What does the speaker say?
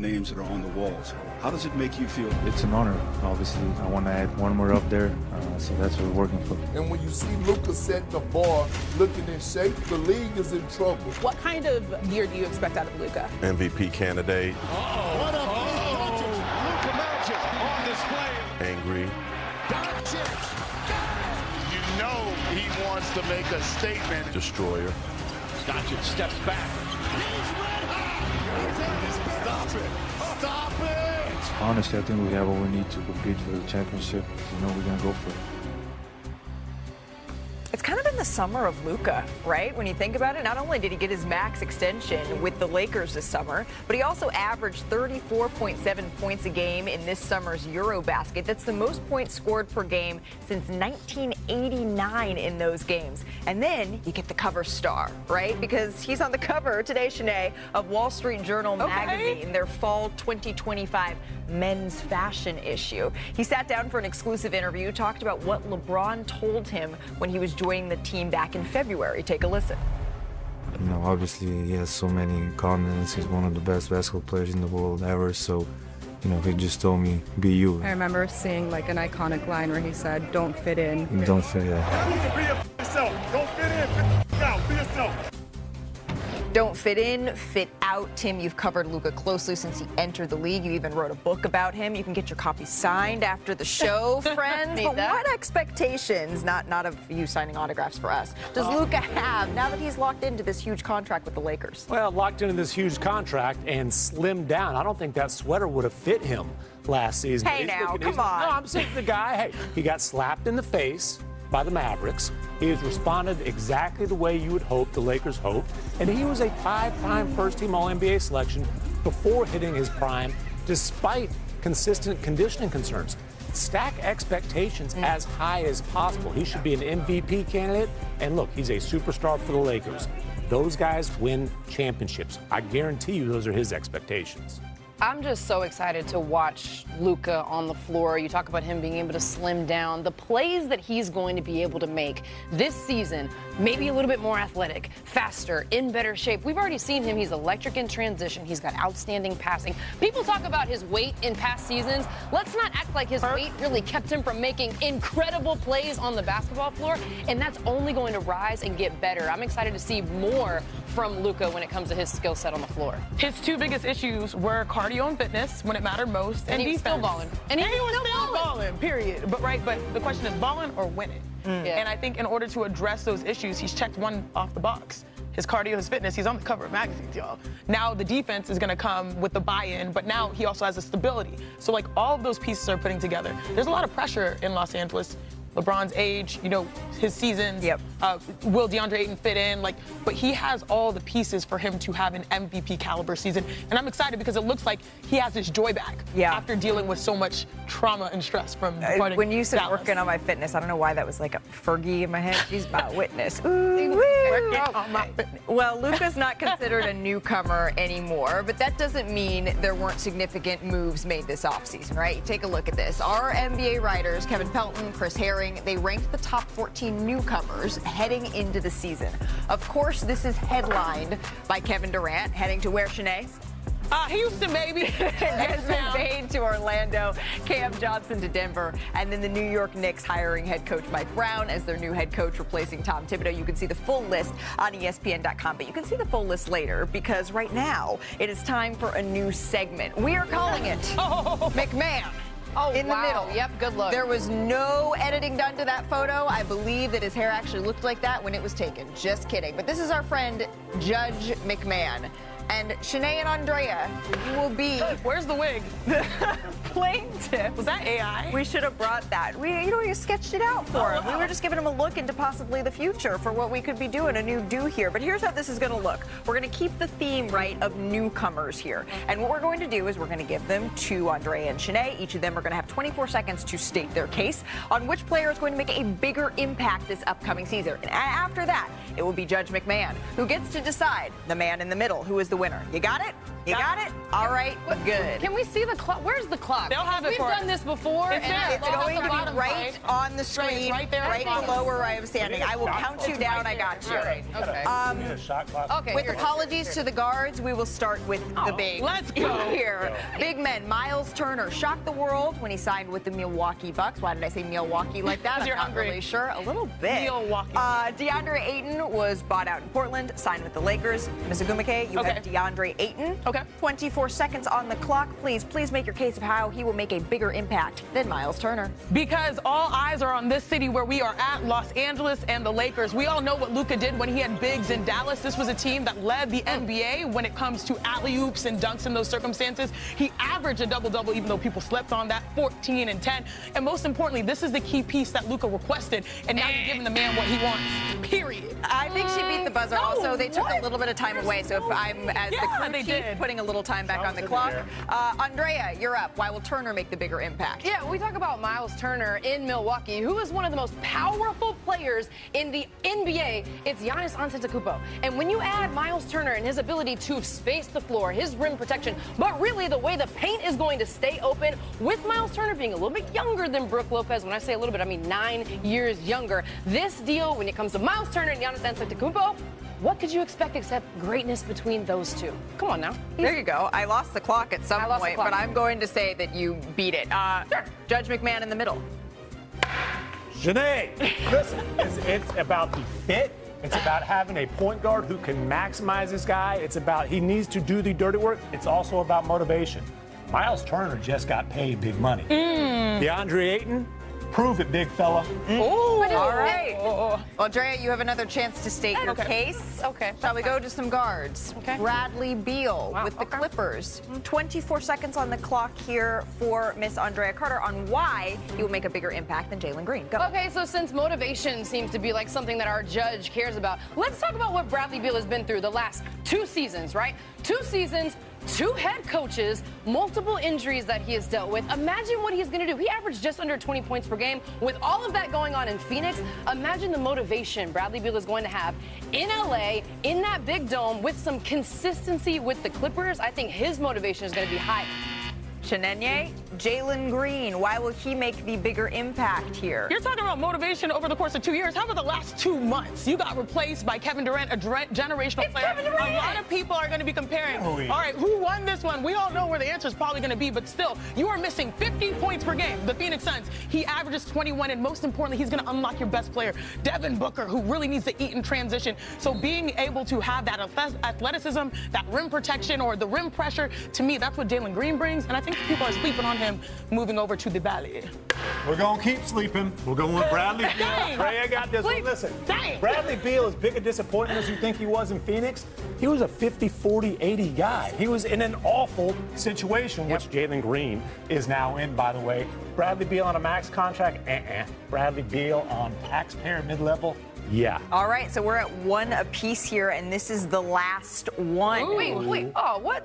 names that are on the walls. How does it make you feel? It's an honor, obviously. I want to add one more up there, so that's what we're working for. And when you see Luka setting the bar, looking in shape, the league is in trouble. What kind of year do you expect out of Luka? MVP candidate. What a Doncic. Luka Magic on display. Angry. Doncic. You know he wants to make a statement. Destroyer. Doncic steps back. He's red hot. Stop it. Stop it. Honestly, I think we have what we need to compete for the championship. You know we're going to go for it. It's kind of been the summer of Luka, right? When you think about it, not only did he get his max extension with the Lakers this summer, but he also averaged 34.7 points a game in this summer's Eurobasket. That's the most points scored per game since 1989 in those games. And then you get the cover star, right? Because he's on the cover today, Shanae, of Wall Street Journal magazine, their fall 2025 men's fashion issue. He sat down for an exclusive interview, talked about what LeBron told him when he was joining the team back in February. Take a listen. You know, obviously he has so many comments. He's one of the best basketball players in the world ever. So, you know, he just told me, be you. I remember seeing like an iconic line where he said, don't fit in. Don't fit in. Be yourself. Don't fit in. Fit out. Be yourself. Don't fit in, fit out. Tim, you've covered Luka closely since he entered the league. You even wrote a book about him. You can get your copy signed after the show, friends. But what expectations, not of you signing autographs for us, does Luka have now that he's locked into this huge contract with the Lakers? Well, locked into this huge contract and slimmed down. I don't think that sweater would have fit him last season. Hey, now, come on. No, I'm saying the guy, hey, he got slapped in the face by the Mavericks. He has responded exactly the way you would hope the Lakers hoped. And he was a five-time first-team All-NBA selection before hitting his prime, despite consistent conditioning concerns. Stack expectations as high as possible. He should be an MVP candidate. And look, he's a superstar for the Lakers. Those guys win championships. I guarantee you those are his expectations. I'm just so excited to watch Luka on the floor. You talk about him being able to slim down. The plays that he's going to be able to make this season, maybe a little bit more athletic, faster, in better shape. We've already seen him. He's electric in transition. He's got outstanding passing. People talk about his weight in past seasons. Let's not act like his weight really kept him from making incredible plays on the basketball floor, and that's only going to rise and get better. I'm excited to see more from Luka when it comes to his skill set on the floor. His two biggest issues were cardio and fitness when it mattered most, and he was defense. still balling. And he was still balling, period. But the question is balling or winning. Yeah. And I think in order to address those issues, he's checked one off the box. His cardio, his fitness, he's on the cover of magazines, y'all. Now the defense is gonna come with the buy-in, but now he also has the stability. So like all of those pieces are putting together. There's a lot of pressure in Los Angeles. LeBron's age, you know, his seasons. Yep. Will DeAndre Ayton fit in? But he has all the pieces for him to have an MVP caliber season. And I'm excited because it looks like he has his joy back after dealing with so much trauma and stress from departing When you said Dallas. working on my fitness, I don't know why that was like a Fergie in my head. She's my witness. Ooh, Working on my fitness. Well, Luka's not considered a newcomer anymore, but that doesn't mean there weren't significant moves made this offseason, right? Take a look at this. Our NBA writers, Kevin Pelton, Chris Herring, they ranked the top 14 newcomers heading into the season. Of course, this is headlined by Kevin Durant, heading to where, Shanae? Houston, baby. Desmond Bain to Orlando, Cam Johnson to Denver, and then the New York Knicks hiring head coach Mike Brown as their new head coach, replacing Tom Thibodeau. You can see the full list on ESPN.com, but you can see the full list later because right now it is time for a new segment. We are calling it McMahon. In the middle. Yep, good look. There was no editing done to that photo. I believe that his hair actually looked like that when it was taken. Just kidding. But this is our friend, Judge McMahon. And Shanae and Andrea, you will be... Where's the wig? Plaintiff. Was that AI? We should have brought that. We sketched it out for him. We were just giving him a look into possibly the future for what we could be doing, a new do here. But here's how this is going to look. We're going to keep the theme, right, of newcomers here. And what we're going to do is we're going to give them to Andrea and Shanae. Each of them are going to have 24 seconds to state their case on which player is going to make a bigger impact this upcoming season. And after that, it will be Judge McMahon who gets to decide, the man in the middle, who is the the winner. You got it? You got it? All right, good. Can we see the clock? Where's the clock? They'll have it We've for done us. this before. It's there. It's going to be right on the screen, right there. right below where I am standing. I will count you down. I got you. Okay. Shot clock. Okay. With here. apologies to the guards, we will start with the big. let's go. Here. Big men. Miles Turner shocked the world when he signed with the Milwaukee Bucks. Why did I say Milwaukee like that? I'm you're not hungry. really sure. A little bit. Milwaukee. DeAndre Ayton was bought out in Portland, signed with the Lakers. Ms. Agumake, you have DeAndre Ayton. Okay. 24 seconds on the clock. Please make your case of how he will make a bigger impact than Miles Turner. Because all eyes are on this city where we are at, Los Angeles and the Lakers. We all know what Luka did when he had bigs in Dallas. This was a team that led the NBA when it comes to alley-oops and dunks in those circumstances. He averaged a double-double, even though people slept on that, 14 and 10. And most importantly, this is the key piece that Luka requested, and now you're giving the man what he wants, period. I think she beat the buzzer. Also, they took a little bit of time away, so if I'm, as the crew chief, putting a little time back on the clock. Andrea, you're up. Why will Turner make the bigger impact? Yeah, we talk about Miles Turner in Milwaukee, who is one of the most powerful players in the NBA. It's Giannis Antetokounmpo. And when you add Miles Turner and his ability to space the floor, his rim protection, but really the way the paint is going to stay open, with Miles Turner being a little bit younger than Brook Lopez, when I say a little bit, I mean 9 years younger. This deal, when it comes to Miles Turner and Giannis Antetokounmpo, what could you expect except greatness between those two? Come on now. There you go. I lost the clock at some point, but I'm going to say that you beat it. Sure. Judge McMahon in the middle. Janae, listen, it's about the fit. It's about having a point guard who can maximize this guy. It's about he needs to do the dirty work. It's also about motivation. Miles Turner just got paid big money. DeAndre Ayton, prove it, big fella. All right. Well, Andrea, you have another chance to state your case. Okay. Shall we go to some guards? Okay. Bradley Beal with the Clippers. 24 seconds on the clock here for Miss Andrea Carter on why he will make a bigger impact than Jalen Green. Go. Okay, so since motivation seems to be like something that our judge cares about, let's talk about what Bradley Beal has been through the last 2 seasons, right? 2 seasons, 2 head coaches, multiple injuries that he has dealt with. Imagine what he's going to do. He averaged just under 20 points per game. With all of that going on in Phoenix, imagine the motivation Bradley Beal is going to have in LA, in that big dome, with some consistency with the Clippers. I think his motivation is going to be high. Shannon, Jalen Green, why will he make the bigger impact here? You're talking about motivation over the course of 2 years. How about the last 2 months? You got replaced by Kevin Durant, a generational player. Kevin Durant. A lot of people are going to be comparing. All right, who won this one? We all know where the answer is probably going to be, but still, you are missing 50 points per game. The Phoenix Suns, he averages 21, and most importantly, he's going to unlock your best player, Devin Booker, who really needs to eat in transition. So being able to have that athleticism, that rim protection, or the rim pressure, to me, that's what Jalen Green brings, and I think people are sleeping on him moving over to the Valley. We're going to keep sleeping. We're going with Bradley Beal. Andrea got this one. Listen, Bradley Beal, as big a disappointment as you think he was in Phoenix, he was a 50, 40, 80 guy. He was in an awful situation, which Jalen Green is now in, by the way. Bradley Beal on a max contract? Bradley Beal on taxpayer mid-level? Yeah. All right, so we're at 1 apiece here, and this is the last one. Wait. Oh, what?